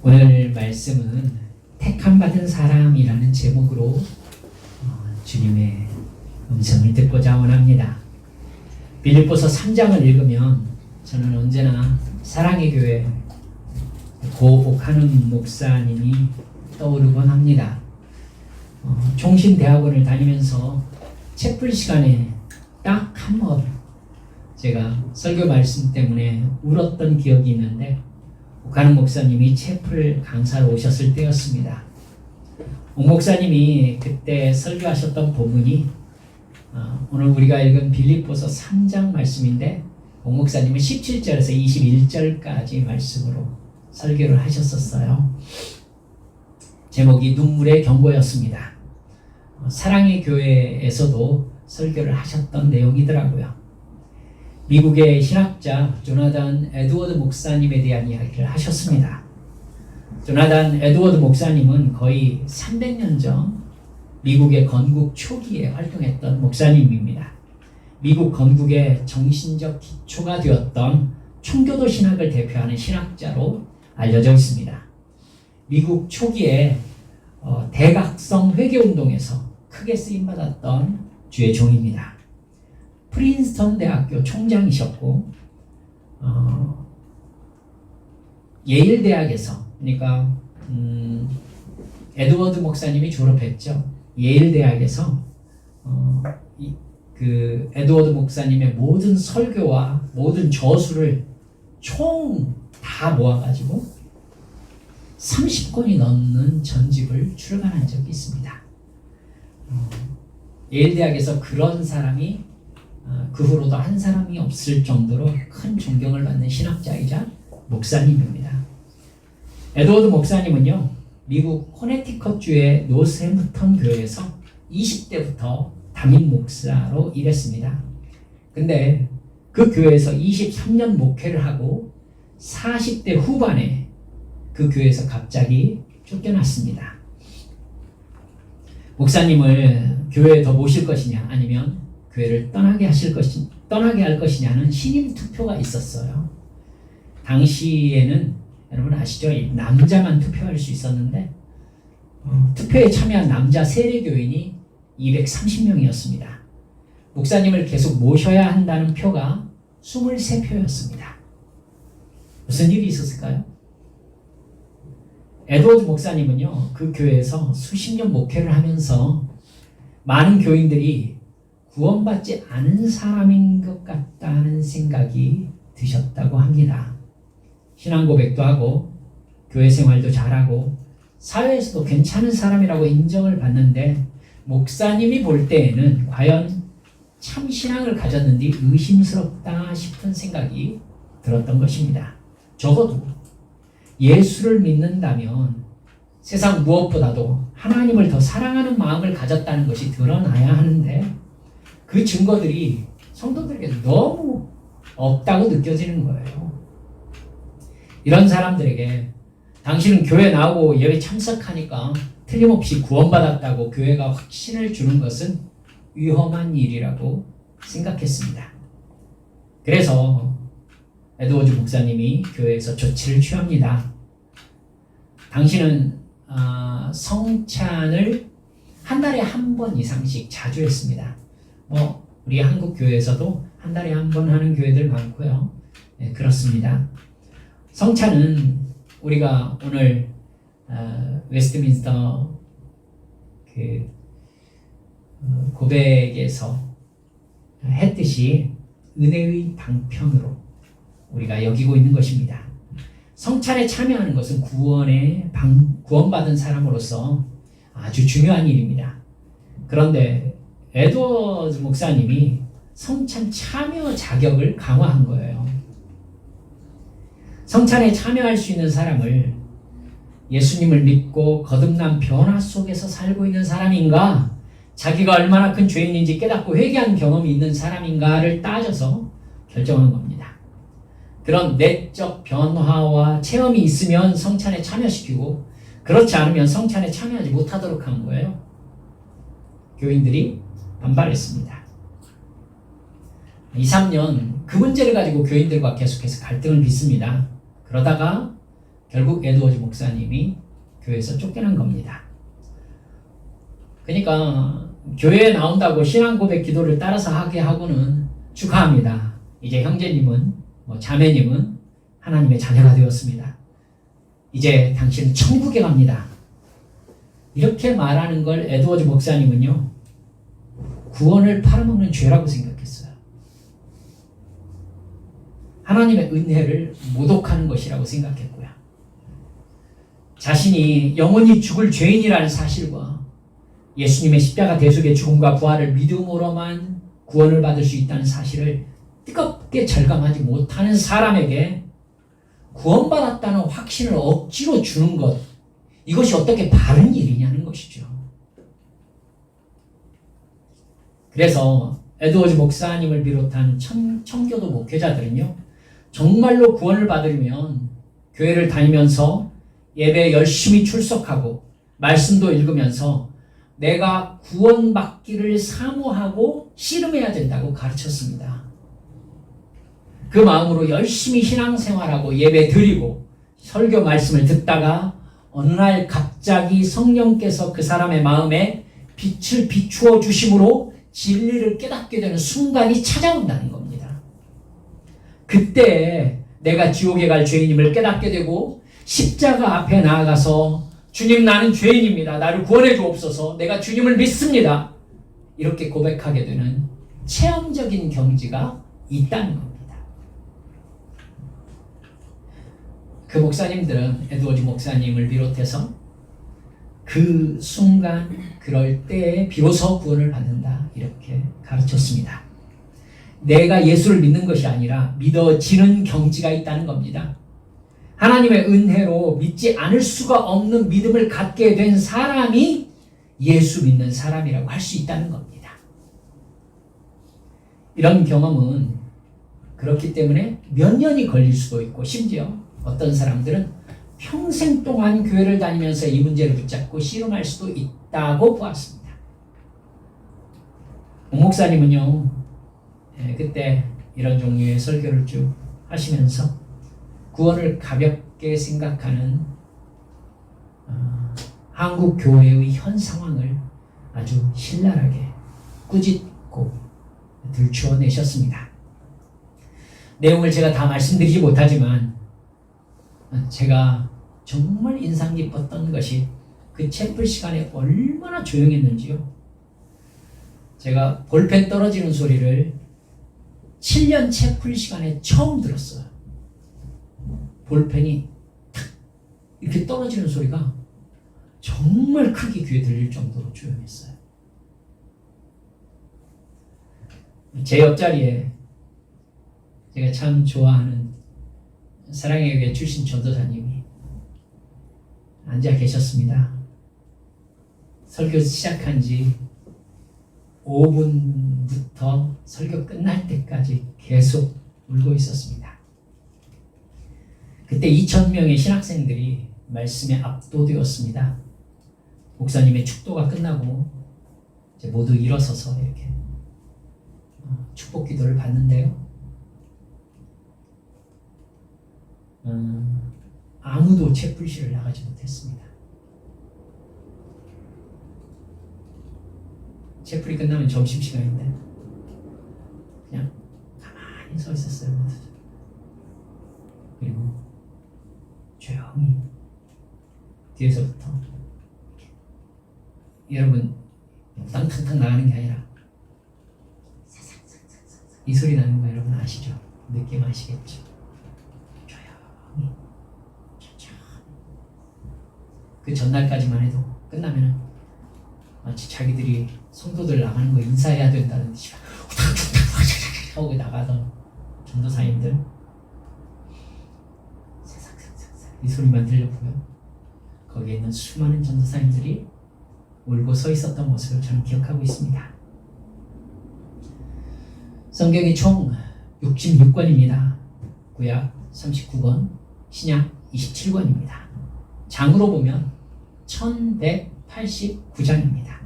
오늘 말씀은 택함 받은 사람이라는 제목으로 주님의 음성을 듣고자 원합니다. 빌립보서 3장을 읽으면 저는 언제나 사랑의 교회 고 옥한훈 목사님이 떠오르곤 합니다. 종신대학원을 다니면서 채플 시간에 딱 한 번 제가 설교 말씀 때문에 울었던 기억이 있는데, 옥한훈 목사님이 채플 강사로 오셨을 때였습니다. 옥 목사님이 그때 설교하셨던 본문이 오늘 우리가 읽은 빌립보서 3장 말씀인데, 옥 목사님은 17절에서 21절까지 말씀으로 설교를 하셨었어요. 제목이 눈물의 경고였습니다. 사랑의 교회에서도 설교를 하셨던 내용이더라고요. 미국의 신학자 조나단 에드워드 목사님에 대한 이야기를 하셨습니다. 조나단 에드워드 목사님은 거의 300년 전 미국의 건국 초기에 활동했던 목사님입니다. 미국 건국의 정신적 기초가 되었던 총교도 신학을 대표하는 신학자로 알려져 있습니다. 미국 초기에 대각성 회개운동에서 크게 쓰임받았던 주의 종입니다. 프린스턴 대학교 총장이셨고 예일 대학에서, 그러니까 에드워드 목사님이 졸업했죠. 예일 대학에서 그 에드워드 목사님의 모든 설교와 모든 저수를 총 다 모아가지고 30권이 넘는 전집을 출간한 적이 있습니다. 예일 대학에서 그런 사람이 그 후로도 한 사람이 없을 정도로 큰 존경을 받는 신학자이자 목사님입니다. 에드워드 목사님은요, 미국 코네티컷주의 노스햄프턴 교회에서 20대부터 담임 목사로 일했습니다. 근데 그 교회에서 23년 목회를 하고 40대 후반에 그 교회에서 갑자기 쫓겨났습니다. 목사님을 교회에 더 모실 것이냐, 아니면 교회를 떠나게 할 것이냐는 신임 투표가 있었어요. 당시에는 여러분 아시죠? 남자만 투표할 수 있었는데 투표에 참여한 남자 세례교인이 230명이었습니다. 목사님을 계속 모셔야 한다는 표가 23표였습니다. 무슨 일이 있었을까요? 에드워드 목사님은요, 그 교회에서 수십 년 목회를 하면서 많은 교인들이 구원받지 않은 사람인 것 같다는 생각이 드셨다고 합니다. 신앙 고백도 하고 교회 생활도 잘하고 사회에서도 괜찮은 사람이라고 인정을 받는데, 목사님이 볼 때에는 과연 참 신앙을 가졌는지 의심스럽다 싶은 생각이 들었던 것입니다. 적어도 예수를 믿는다면 세상 무엇보다도 하나님을 더 사랑하는 마음을 가졌다는 것이 드러나야 하는데, 그 증거들이 성도들에게 너무 없다고 느껴지는 거예요. 이런 사람들에게 당신은 교회 나오고 예배 참석하니까 틀림없이 구원받았다고 교회가 확신을 주는 것은 위험한 일이라고 생각했습니다. 그래서 에드워드 목사님이 교회에서 조치를 취합니다. 당신은 성찬을 한 달에 한 번 이상씩 자주 했습니다. 우리 한국 교회에서도 한 달에 한 번 하는 교회들 많고요. 네, 그렇습니다. 성찬은 우리가 오늘 웨스트민스터 그 고백에서 했듯이 은혜의 방편으로 우리가 여기고 있는 것입니다. 성찬에 참여하는 것은 구원받은 사람으로서 아주 중요한 일입니다. 그런데 에드워드 목사님이 성찬 참여 자격을 강화한 거예요. 성찬에 참여할 수 있는 사람을 예수님을 믿고 거듭난 변화 속에서 살고 있는 사람인가, 자기가 얼마나 큰 죄인인지 깨닫고 회개한 경험이 있는 사람인가를 따져서 결정하는 겁니다. 그런 내적 변화와 체험이 있으면 성찬에 참여시키고, 그렇지 않으면 성찬에 참여하지 못하도록 한 거예요. 교인들이 반발했습니다. 2-3년 그 문제를 가지고 교인들과 계속해서 갈등을 빚습니다. 그러다가 결국 에드워즈 목사님이 교회에서 쫓겨난 겁니다. 그러니까 교회에 나온다고 신앙 고백 기도를 따라서 하게 하고는 축하합니다. 이제 형제님은 자매님은 하나님의 자녀가 되었습니다. 이제 당신은 천국에 갑니다. 이렇게 말하는 걸 에드워즈 목사님은요, 구원을 팔아먹는 죄라고 생각했어요. 하나님의 은혜를 모독하는 것이라고 생각했고요. 자신이 영원히 죽을 죄인이라는 사실과 예수님의 십자가 대속의 죽음과 부활을 믿음으로만 구원을 받을 수 있다는 사실을 뜨겁게 절감하지 못하는 사람에게 구원받았다는 확신을 억지로 주는 것, 이것이 어떻게 바른 일이냐는 것이죠. 그래서 에드워즈 목사님을 비롯한 청교도 목회자들은요, 정말로 구원을 받으려면 교회를 다니면서 예배에 열심히 출석하고 말씀도 읽으면서 내가 구원받기를 사모하고 씨름해야 된다고 가르쳤습니다. 그 마음으로 열심히 신앙생활하고 예배 드리고 설교 말씀을 듣다가 어느 날 갑자기 성령께서 그 사람의 마음에 빛을 비추어 주심으로 진리를 깨닫게 되는 순간이 찾아온다는 겁니다. 그때 내가 지옥에 갈 죄인임을 깨닫게 되고 십자가 앞에 나아가서 주님, 나는 죄인입니다. 나를 구원해 주옵소서. 내가 주님을 믿습니다. 이렇게 고백하게 되는 체험적인 경지가 있다는 겁니다. 그 목사님들은 에드워즈 목사님을 비롯해서 그 순간 그럴 때에 비로소 구원을 받는다, 이렇게 가르쳤습니다. 내가 예수를 믿는 것이 아니라 믿어지는 경지가 있다는 겁니다. 하나님의 은혜로 믿지 않을 수가 없는 믿음을 갖게 된 사람이 예수 믿는 사람이라고 할 수 있다는 겁니다. 이런 경험은 그렇기 때문에 몇 년이 걸릴 수도 있고, 심지어 어떤 사람들은 평생 동안 교회를 다니면서 이 문제를 붙잡고 씨름할 수도 있다고 보았습니다. 목사님은요, 그때 이런 종류의 설교를 쭉 하시면서 구원을 가볍게 생각하는 한국 교회의 현 상황을 아주 신랄하게 꾸짖고 들추어내셨습니다. 내용을 제가 다 말씀드리지 못하지만 제가 정말 인상 깊었던 것이 그 채플 시간에 얼마나 조용했는지요. 제가 볼펜 떨어지는 소리를 7년 채플 시간에 처음 들었어요. 볼펜이 탁 이렇게 떨어지는 소리가 정말 크게 귀에 들릴 정도로 조용했어요. 제 옆자리에 제가 참 좋아하는 사랑의 교회 출신 전도사님이 앉아 계셨습니다. 설교 시작한 지 5분부터 설교 끝날 때까지 계속 울고 있었습니다. 그때 2,000명의 신학생들이 말씀에 압도되었습니다. 목사님의 축도가 끝나고 이제 모두 일어서서 이렇게 축복 기도를 받는데요. 아무도 채플실을 나가지 못했습니다. 채플이 끝나면 점심시간인데 그냥 가만히 서 있었어요. 그리고 조용히 뒤에서부터 여러분 땅탕탕 나가는 게 아니라 이 소리 나는 거 여러분 아시죠? 느낌 아시겠죠? 조용히 천천히. 그 전날까지만 해도 끝나면은 마치 자기들이 성도들 나가는 거 인사해야 된다는 듯이 하고 나가던 전도사님들 이 소리만 들려보면 거기에 있는 수많은 전도사님들이 울고 서 있었던 모습을 저는 기억하고 있습니다. 성경이 총 66권입니다. 구약 39권, 신약 27권입니다. 장으로 보면 1189장입니다.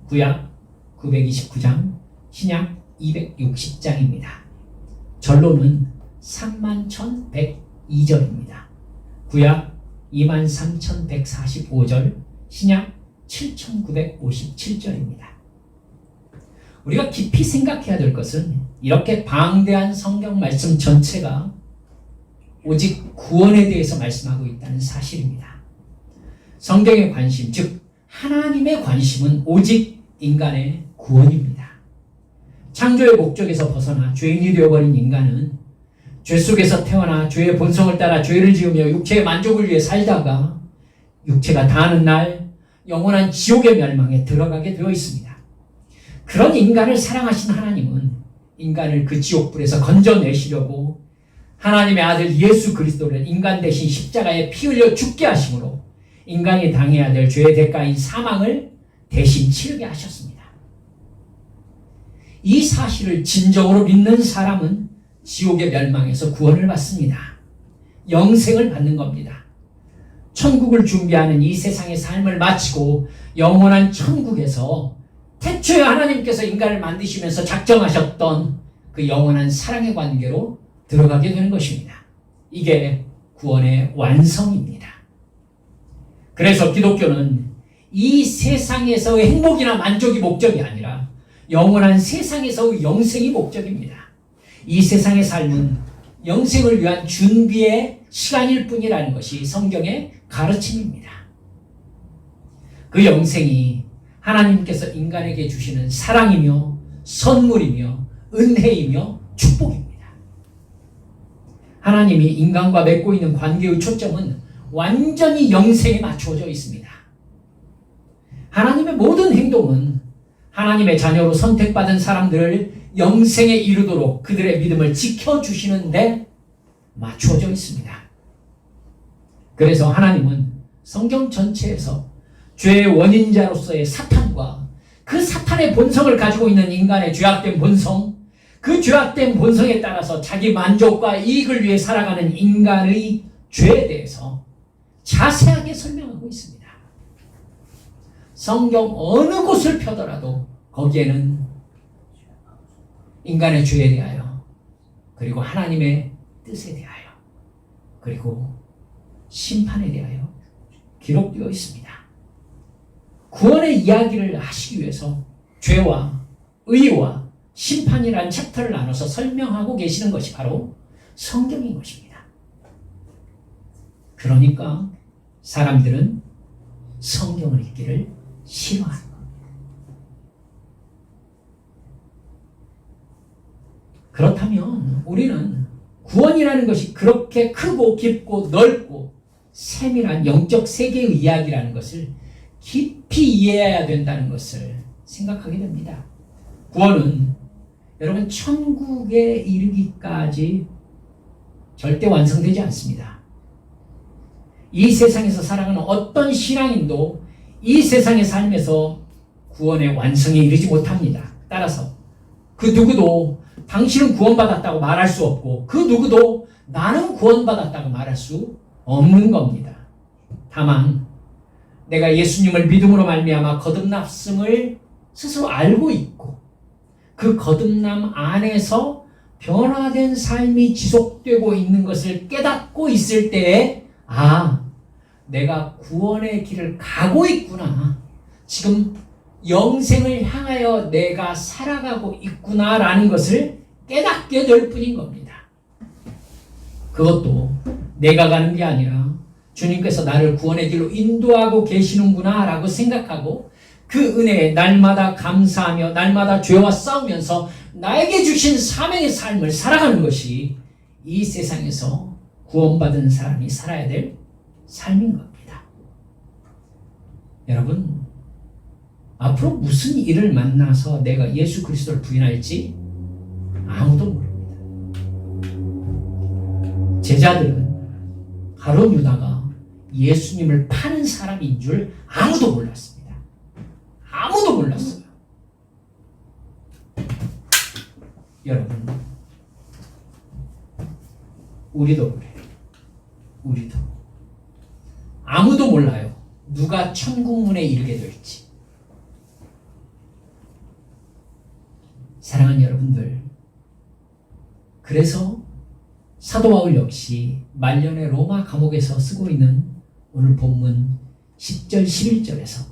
구약 929장, 신약 260장입니다. 절로는 31,102절입니다. 구약 23,145절, 신약 7,957절입니다. 우리가 깊이 생각해야 될 것은 이렇게 방대한 성경 말씀 전체가 오직 구원에 대해서 말씀하고 있다는 사실입니다. 성경의 관심, 즉 하나님의 관심은 오직 인간의 구원입니다. 창조의 목적에서 벗어나 죄인이 되어버린 인간은 죄 속에서 태어나 죄의 본성을 따라 죄를 지으며 육체의 만족을 위해 살다가 육체가 다하는 날 영원한 지옥의 멸망에 들어가게 되어 있습니다. 그런 인간을 사랑하신 하나님은 인간을 그 지옥불에서 건져내시려고 하나님의 아들 예수 그리스도를 인간 대신 십자가에 피 흘려 죽게 하심으로 인간이 당해야 될 죄의 대가인 사망을 대신 치르게 하셨습니다. 이 사실을 진정으로 믿는 사람은 지옥의 멸망에서 구원을 받습니다. 영생을 받는 겁니다. 천국을 준비하는 이 세상의 삶을 마치고 영원한 천국에서 태초에 하나님께서 인간을 만드시면서 작정하셨던 그 영원한 사랑의 관계로 들어가게 되는 것입니다. 이게 구원의 완성입니다. 그래서 기독교는 이 세상에서의 행복이나 만족이 목적이 아니라 영원한 세상에서의 영생이 목적입니다. 이 세상의 삶은 영생을 위한 준비의 시간일 뿐이라는 것이 성경의 가르침입니다. 그 영생이 하나님께서 인간에게 주시는 사랑이며 선물이며 은혜이며 축복입니다. 하나님이 인간과 맺고 있는 관계의 초점은 완전히 영생에 맞추어져 있습니다. 하나님의 모든 행동은 하나님의 자녀로 선택받은 사람들을 영생에 이르도록 그들의 믿음을 지켜주시는데 맞추어져 있습니다. 그래서 하나님은 성경 전체에서 죄의 원인자로서의 사탄과 그 사탄의 본성을 가지고 있는 인간의 죄악된 본성, 그 죄악된 본성에 따라서 자기 만족과 이익을 위해 살아가는 인간의 죄에 대해서 자세하게 설명하고 있습니다. 성경 어느 곳을 펴더라도 거기에는 인간의 죄에 대하여, 그리고 하나님의 뜻에 대하여, 그리고 심판에 대하여 기록되어 있습니다. 구원의 이야기를 하시기 위해서 죄와 의와 심판이라는 챕터를 나눠서 설명하고 계시는 것이 바로 성경인 것입니다. 그러니까 사람들은 성경을 읽기를 싫어하는 겁니다. 그렇다면 우리는 구원이라는 것이 그렇게 크고 깊고 넓고 세밀한 영적 세계의 이야기라는 것을 깊이 이해해야 된다는 것을 생각하게 됩니다. 구원은 여러분 천국에 이르기까지 절대 완성되지 않습니다. 이 세상에서 살아가는 어떤 신앙인도 이 세상의 삶에서 구원의 완성에 이르지 못합니다. 따라서 그 누구도 당신은 구원받았다고 말할 수 없고 그 누구도 나는 구원받았다고 말할 수 없는 겁니다. 다만 내가 예수님을 믿음으로 말미암아 거듭났음을 스스로 알고 있고 그 거듭남 안에서 변화된 삶이 지속되고 있는 것을 깨닫고 있을 때에 내가 구원의 길을 가고 있구나. 지금 영생을 향하여 내가 살아가고 있구나라는 것을 깨닫게 될 뿐인 겁니다. 그것도 내가 가는 게 아니라 주님께서 나를 구원의 길로 인도하고 계시는구나 라고 생각하고 그 은혜에 날마다 감사하며 날마다 죄와 싸우면서 나에게 주신 사명의 삶을 살아가는 것이 이 세상에서 구원받은 사람이 살아야 될 삶인 겁니다. 여러분, 앞으로 무슨 일을 만나서 내가 예수 그리스도를 부인할지 아무도 모릅니다. 제자들은 가룟 유다가 예수님을 파는 사람인 줄 아무도 몰랐습니다. 아무도 몰랐어요. 여러분, 우리도 그래요. 우리도 아무도 몰라요. 누가 천국문에 이르게 될지. 사랑하는 여러분들, 그래서 사도 바울 역시 말년의 로마 감옥에서 쓰고 있는 오늘 본문 10절 11절에서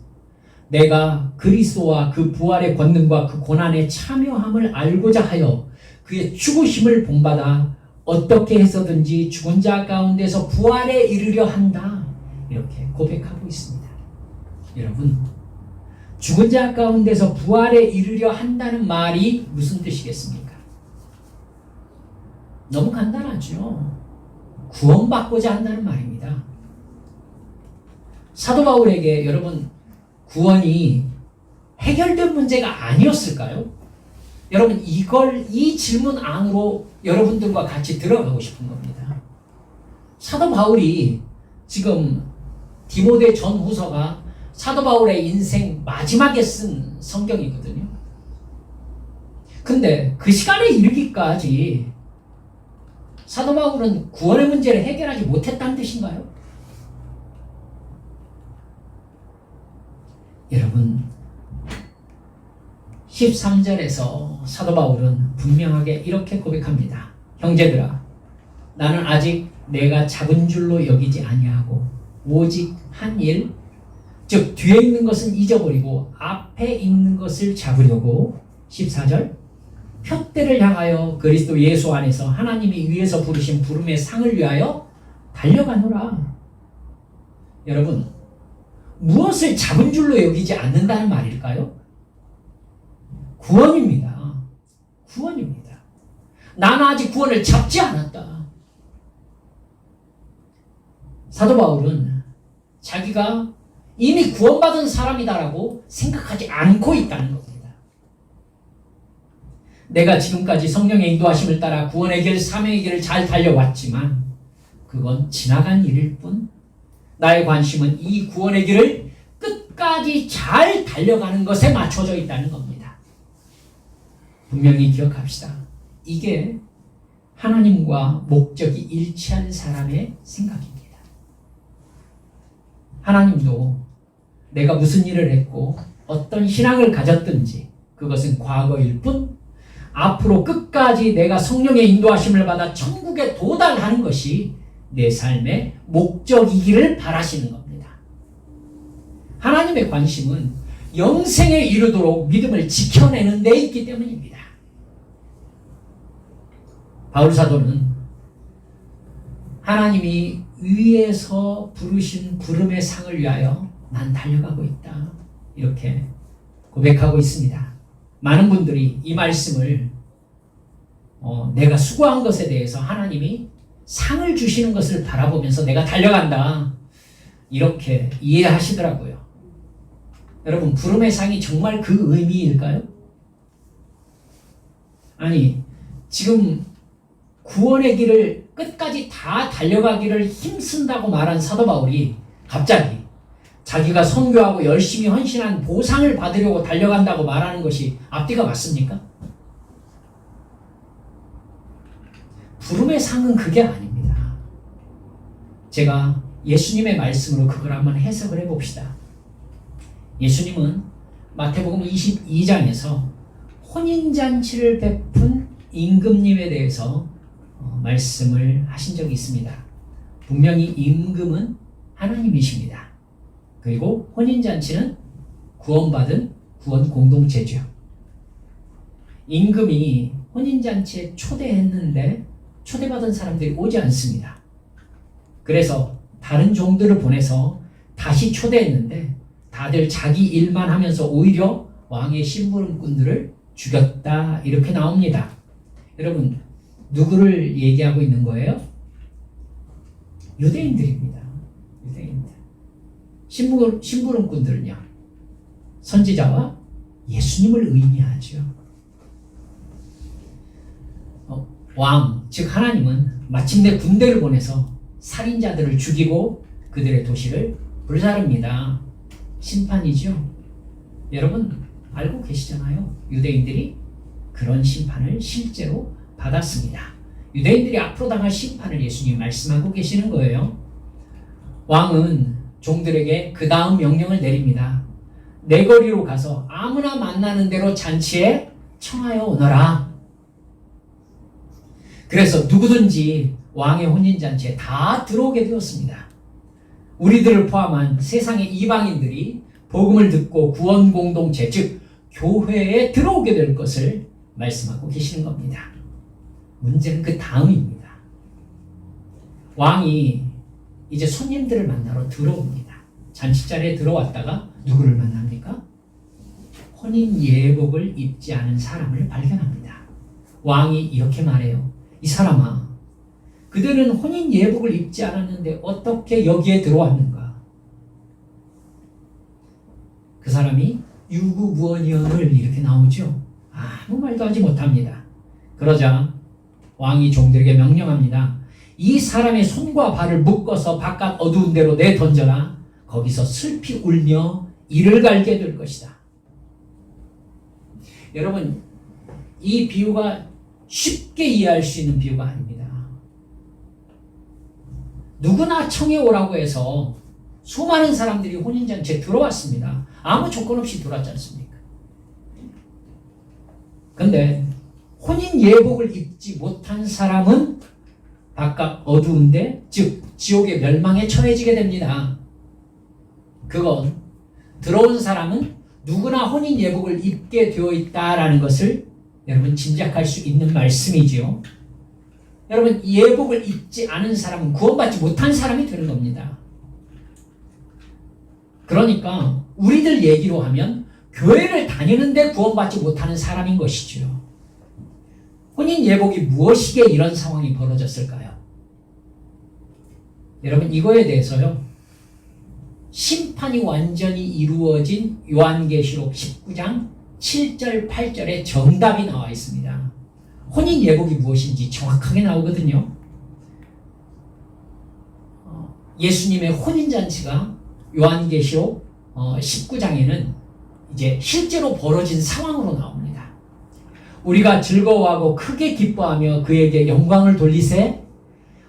내가 그리스도와 그 부활의 권능과 그 고난에 참여함을 알고자 하여 그의 죽으심을 본받아 어떻게 해서든지 죽은 자 가운데서 부활에 이르려 한다. 이렇게 고백하고 있습니다. 여러분, 죽은 자 가운데서 부활에 이르려 한다는 말이 무슨 뜻이겠습니까? 너무 간단하죠. 구원받고자 한다는 말입니다. 사도 바울에게 여러분 구원이 해결된 문제가 아니었을까요? 여러분 이 질문 안으로 여러분들과 같이 들어가고 싶은 겁니다. 사도 바울이 지금 디모데 전후서가 사도 바울의 인생 마지막에 쓴 성경이거든요. 근데 그 시간에 이르기까지 사도 바울은 구원의 문제를 해결하지 못했다는 뜻인가요? 여러분 13절에서 사도 바울은 분명하게 이렇게 고백합니다. 형제들아, 나는 아직 내가 잡은 줄로 여기지 아니하고 오직 한 일, 즉 뒤에 있는 것은 잊어버리고 앞에 있는 것을 잡으려고 14절 표대를 향하여 그리스도 예수 안에서 하나님이 위에서 부르신 부름의 상을 위하여 달려가노라. 여러분, 무엇을 잡은 줄로 여기지 않는다는 말일까요? 구원입니다. 구원입니다. 나는 아직 구원을 잡지 않았다. 사도 바울은 자기가 이미 구원받은 사람이다라고 생각하지 않고 있다는 겁니다. 내가 지금까지 성령의 인도하심을 따라 구원의 길, 사명의 길을 잘 달려왔지만 그건 지나간 일일 뿐 나의 관심은 이 구원의 길을 끝까지 잘 달려가는 것에 맞춰져 있다는 겁니다. 분명히 기억합시다. 이게 하나님과 목적이 일치한 사람의 생각입니다. 하나님도 내가 무슨 일을 했고 어떤 신앙을 가졌든지 그것은 과거일 뿐 앞으로 끝까지 내가 성령의 인도하심을 받아 천국에 도달하는 것이 내 삶의 목적이기를 바라시는 겁니다. 하나님의 관심은 영생에 이르도록 믿음을 지켜내는 데 있기 때문입니다. 바울 사도는 하나님이 위에서 부르신 부름의 상을 위하여 난 달려가고 있다. 이렇게 고백하고 있습니다. 많은 분들이 이 말씀을 내가 수고한 것에 대해서 하나님이 상을 주시는 것을 바라보면서 내가 달려간다. 이렇게 이해하시더라고요. 여러분, 부름의 상이 정말 그 의미일까요? 아니, 지금 구원의 길을 끝까지 다 달려가기를 힘쓴다고 말한 사도 바울이 갑자기 자기가 선교하고 열심히 헌신한 보상을 받으려고 달려간다고 말하는 것이 앞뒤가 맞습니까? 부름의 상은 그게 아닙니다. 제가 예수님의 말씀으로 그걸 한번 해석을 해봅시다. 예수님은 마태복음 22장에서 혼인잔치를 베푼 임금님에 대해서 말씀을 하신 적이 있습니다. 분명히 임금은 하나님이십니다. 그리고 혼인잔치는 구원받은 구원 공동체죠. 임금이 혼인잔치에 초대했는데 초대받은 사람들이 오지 않습니다. 그래서 다른 종들을 보내서 다시 초대했는데 다들 자기 일만 하면서 오히려 왕의 심부름꾼들을 죽였다. 이렇게 나옵니다. 여러분, 누구를 얘기하고 있는 거예요? 유대인들입니다. 유대인들. 심부름꾼들은요, 선지자와 예수님을 의미하죠. 왕, 즉 하나님은 마침내 군대를 보내서 살인자들을 죽이고 그들의 도시를 불사릅니다. 심판이죠. 여러분 알고 계시잖아요. 유대인들이 그런 심판을 실제로 받았습니다. 유대인들이 앞으로 당할 심판을 예수님이 말씀하고 계시는 거예요. 왕은 종들에게 그 다음 명령을 내립니다. 내 거리로 가서 아무나 만나는 대로 잔치에 청하여 오너라. 그래서 누구든지 왕의 혼인잔치에 다 들어오게 되었습니다. 우리들을 포함한 세상의 이방인들이 복음을 듣고 구원 공동체, 즉 교회에 들어오게 될 것을 말씀하고 계시는 겁니다. 문제는 그 다음입니다. 왕이 이제 손님들을 만나러 들어옵니다. 잔치자리에 들어왔다가 누구를 만납니까? 혼인 예복을 입지 않은 사람을 발견합니다. 왕이 이렇게 말해요. 이 사람아, 그들은 혼인 예복을 입지 않았는데 어떻게 여기에 들어왔는가? 그 사람이 유구무원이언을 이렇게 나오죠. 아무 말도 하지 못합니다. 그러자 왕이 종들에게 명령합니다. 이 사람의 손과 발을 묶어서 바깥 어두운 데로 내던져라. 거기서 슬피 울며 이를 갈게 될 것이다. 여러분, 이 비유가 쉽게 이해할 수 있는 비유가 아닙니다. 누구나 청해 오라고 해서 수많은 사람들이 혼인잔치에 들어왔습니다. 아무 조건 없이 들어왔지 않습니까? 그런데 혼인 예복을 입지 못한 사람은 바깥 어두운데, 즉 지옥의 멸망에 처해지게 됩니다. 그건 들어온 사람은 누구나 혼인 예복을 입게 되어 있다라는 것을 여러분 짐작할 수 있는 말씀이지요. 여러분, 예복을 입지 않은 사람은 구원받지 못한 사람이 되는 겁니다. 그러니까 우리들 얘기로 하면 교회를 다니는데 구원받지 못하는 사람인 것이지요. 혼인 예복이 무엇이기에 이런 상황이 벌어졌을까요? 여러분, 이거에 대해서요, 심판이 완전히 이루어진 요한계시록 19장 7절 8절에 정답이 나와 있습니다. 혼인 예복이 무엇인지 정확하게 나오거든요. 예수님의 혼인잔치가 요한계시록 19장에는 이제 실제로 벌어진 상황으로 나옵니다. 우리가 즐거워하고 크게 기뻐하며 그에게 영광을 돌리세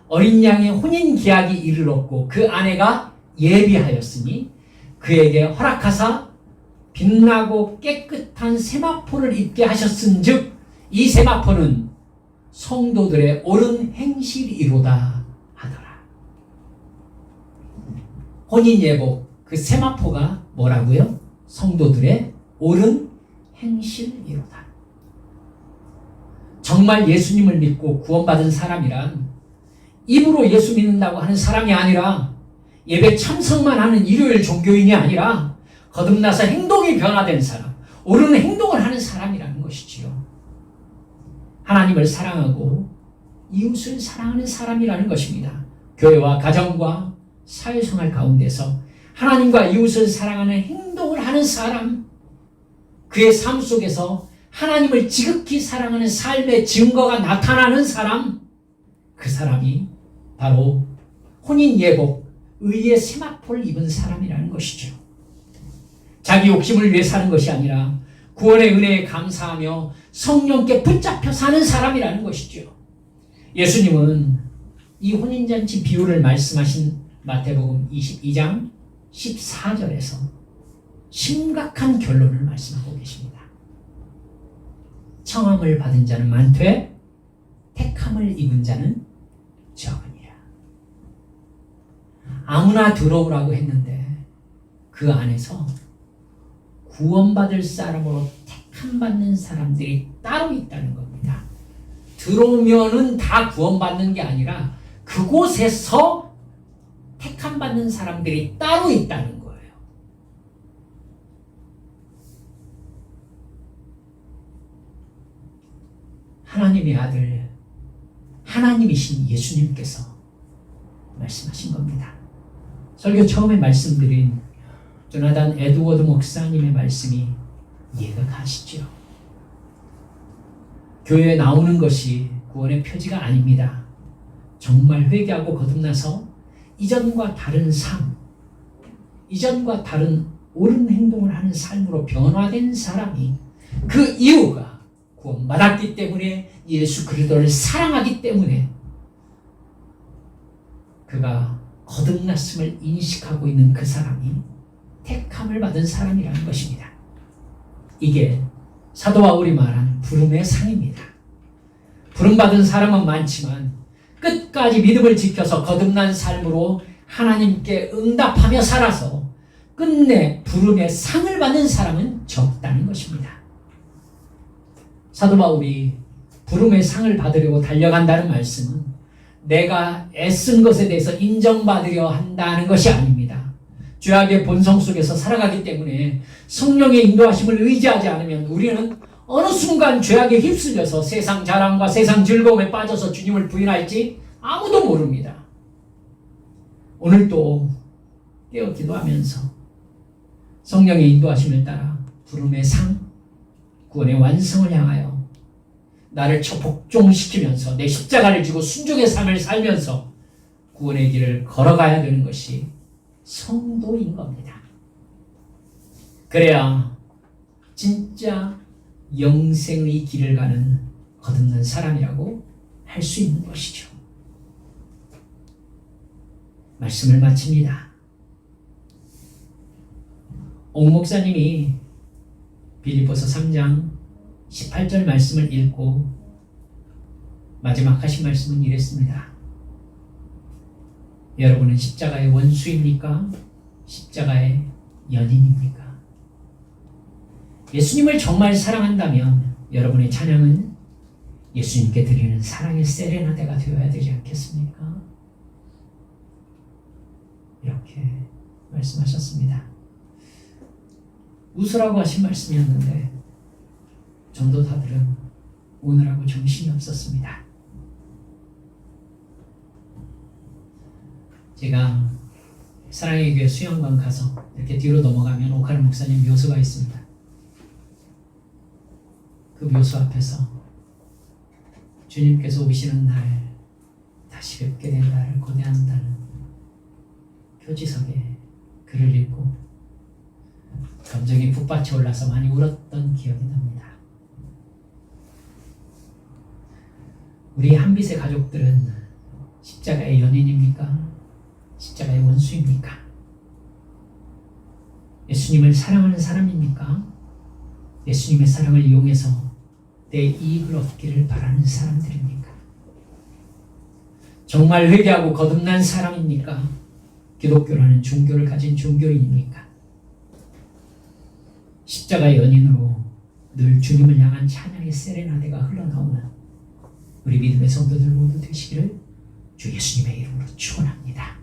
어린 양의 혼인 계약이 이르렀고 그 아내가 예비하였으니 그에게 허락하사 빛나고 깨끗한 세마포를 입게 하셨은즉 이 세마포는 성도들의 옳은 행실이로다 하더라. 혼인 예복 그 세마포가 뭐라고요? 성도들의 옳은 행실이로다. 정말 예수님을 믿고 구원받은 사람이란 입으로 예수 믿는다고 하는 사람이 아니라 예배 참석만 하는 일요일 종교인이 아니라 거듭나서 행동이 변화된 사람, 옳은 행동을 하는 사람이라는 것이지요. 하나님을 사랑하고 이웃을 사랑하는 사람이라는 것입니다. 교회와 가정과 사회생활 가운데서 하나님과 이웃을 사랑하는 행동을 하는 사람, 그의 삶 속에서 하나님을 지극히 사랑하는 삶의 증거가 나타나는 사람, 그 사람이 바로 혼인 예복, 의의 세마포를 입은 사람이라는 것이죠. 자기 욕심을 위해 사는 것이 아니라 구원의 은혜에 감사하며 성령께 붙잡혀 사는 사람이라는 것이죠. 예수님은 이 혼인잔치 비유를 말씀하신 마태복음 22장 14절에서 심각한 결론을 말씀하고 계십니다. 청함을 받은 자는 많되 택함을 입은 자는 적으니라. 아무나 들어오라고 했는데 그 안에서 구원받을 사람으로 택함받는 사람들이 따로 있다는 겁니다. 들어오면은 다 구원받는 게 아니라 그곳에서 택함받는 사람들이 따로 있다는 거예요. 하나님의 아들, 하나님이신 예수님께서 말씀하신 겁니다. 설교 처음에 말씀드린 조나단 에드워드 목사님의 말씀이 이해가 가시죠? 교회에 나오는 것이 구원의 표지가 아닙니다. 정말 회개하고 거듭나서 이전과 다른 삶, 이전과 다른 옳은 행동을 하는 삶으로 변화된 사람이 그 이유가 구원받았기 때문에 예수 그리스도를 사랑하기 때문에 그가 거듭났음을 인식하고 있는 그 사람이 택함을 받은 사람이라는 것입니다. 이게 사도 바울이 말한 부름의 상입니다. 부름받은 사람은 많지만 끝까지 믿음을 지켜서 거듭난 삶으로 하나님께 응답하며 살아서 끝내 부름의 상을 받는 사람은 적다는 것입니다. 사도 바울이 부름의 상을 받으려고 달려간다는 말씀은 내가 애쓴 것에 대해서 인정받으려 한다는 것이 아닙니다. 죄악의 본성 속에서 살아가기 때문에 성령의 인도하심을 의지하지 않으면 우리는 어느 순간 죄악에 휩쓸려서 세상 자랑과 세상 즐거움에 빠져서 주님을 부인할지 아무도 모릅니다. 오늘도 깨어 기도하면서 성령의 인도하심을 따라 부름의 상, 구원의 완성을 향하여 나를 복종시키면서 내 십자가를 지고 순종의 삶을 살면서 구원의 길을 걸어가야 되는 것이 성도인 겁니다. 그래야 진짜 영생의 길을 가는 거듭난 사람이라고 할 수 있는 것이죠. 말씀을 마칩니다. 옥 목사님이 빌립보서 3장 18절 말씀을 읽고 마지막 하신 말씀은 이랬습니다. 여러분은 십자가의 원수입니까? 십자가의 연인입니까? 예수님을 정말 사랑한다면 여러분의 찬양은 예수님께 드리는 사랑의 세레나데가 되어야 되지 않겠습니까? 이렇게 말씀하셨습니다. 웃으라고 하신 말씀이었는데 전도사들은 오늘하고 정신이 없었습니다. 제가 사랑의 교회 수영관 가서 이렇게 뒤로 넘어가면 오카르 목사님 묘소가 있습니다. 그 묘소 앞에서 주님께서 오시는 날, 다시 뵙게 된 날을 고대한다는 표지석에 글을 읽고 감정이 북받쳐 올라서 많이 울었던 기억이 납니다. 우리 한빛의 가족들은 십자가의 연인입니까? 십자가의 원수입니까? 예수님을 사랑하는 사람입니까? 예수님의 사랑을 이용해서 내 이익을 얻기를 바라는 사람들입니까? 정말 회개하고 거듭난 사람입니까? 기독교라는 종교를 가진 종교인입니까? 십자가의 연인으로 늘 주님을 향한 찬양의 세레나데가 흘러나오는 우리 믿음의 성도들 모두 되시기를 주 예수님의 이름으로 축원합니다.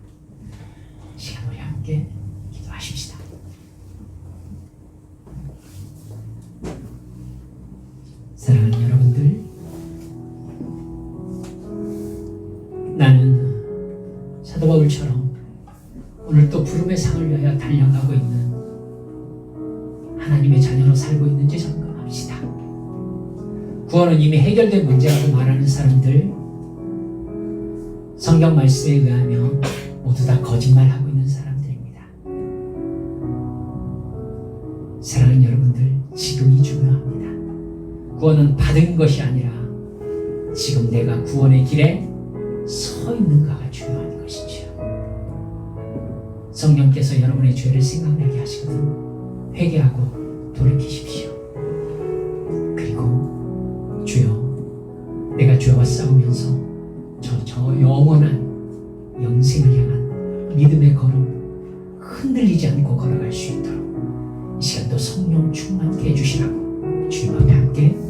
시간 우리 함께 기도하십시다. 사랑하는 여러분들, 나는 사도 바울처럼 오늘 또 부름의 상을 위하여 달려가고 있는 하나님의 자녀로 살고 있는지 점검합시다. 구원은 이미 해결된 문제라고 말하는 사람들, 성경 말씀에 의하면 모두 다 거짓말하고 있는 사람들입니다. 사랑하는 여러분들, 지금이 중요합니다. 구원은 받은 것이 아니라 지금 내가 구원의 길에 서 있는가가 중요한 것이죠. 성령께서 여러분의 죄를 생각나게 하시거든 회개하고 돌이키십시오. 그리고 주여, 내가 죄와 싸우면서 저 영원한 영생을 향한 믿음의 걸음 흔들리지 않고 걸어갈 수 있도록 이 시간도 성령 충만케 해주시라고 주님 앞에 함께